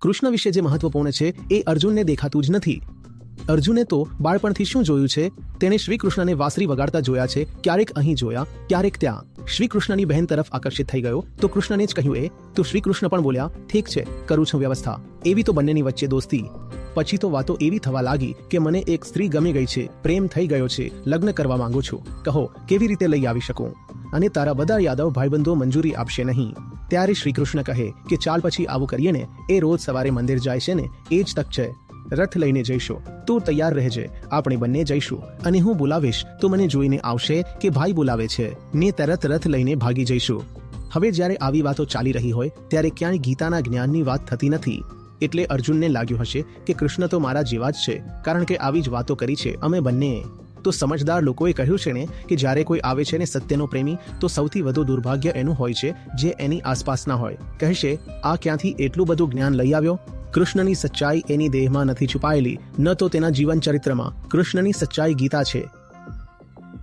કૃષ્ણ વિશે જે મહત્વપૂર્ણ છે એ અર્જુનને દેખાતું જ નથી. અર્જુને તો બાળપણથી શું જોયું છે? તેણે શ્રી કૃષ્ણને વાંસળી વગાડતા જોયા છે, ક્યારેક અહીં જોયા, ક્યારેક ત્યાં. શ્રી કૃષ્ણની બહેન તરફ આકર્ષિત થઈ ગયો તો કૃષ્ણને જ કહ્યું તો શ્રી કૃષ્ણ પણ બોલ્યા, ઠીક છે, કરું છું વ્યવસ્થા. એવી તો બંનેની વચ્ચે દોસ્તી. પછી તો વાતો એવી થવા લાગી કે મને એક સ્ત્રી ગમી ગઈ છે, પ્રેમ થઈ ગયો છે, લગ્ન કરવા માંગુ છું, કહો કેવી રીતે લઈ આવી શકું? અને તારા બધા યાદવ ભાઈબંધો મંજૂરી આપશે નહીં. ત્યારે શ્રી કૃષ્ણ કહે કે ચાલ પછી આવું કરીએ ને, એ રોજ સવારે મંદિર જાય છે ને, એ જ તક છે. રથ લઈને જઈશું, તું તૈયાર રહેજે, આપણે બંને જઈશું, અને હું બોલાવીશ તો મને જોઈને આવશે કે ભાઈ બોલાવે છે, ને તરત રથ લઈને ભાગી જઈશું. હવે જ્યારે આવી વાતો ચાલી રહી હોય ત્યારે ક્યાંય ગીતાના જ્ઞાનની વાત થતી નથી. એટલે અર્જુનને લાગ્યું હશે કે કૃષ્ણ તો મારા જેવા જ છે, કારણ કે આવી જ વાતો કરી છે અમે બંને. તો સમજદાર લોકોએ કહ્યું છે ને કે જ્યારે કોઈ આવે છે ને સત્યનો પ્રેમી, તો સૌથી વધુ દુર્ભાગ્ય એનું હોય છે જે એની આસપાસના હોય. કહેશે, આ ક્યાંથી એટલું બધું જ્ઞાન લઈ આવ્યો? કૃષ્ણની સચ્ચાઈ એની દેહમાં નથી છુપાયેલી, ન તો તેના જીવન ચરિત્રમાં. કૃષ્ણની સચ્ચાઈ ગીતા છે,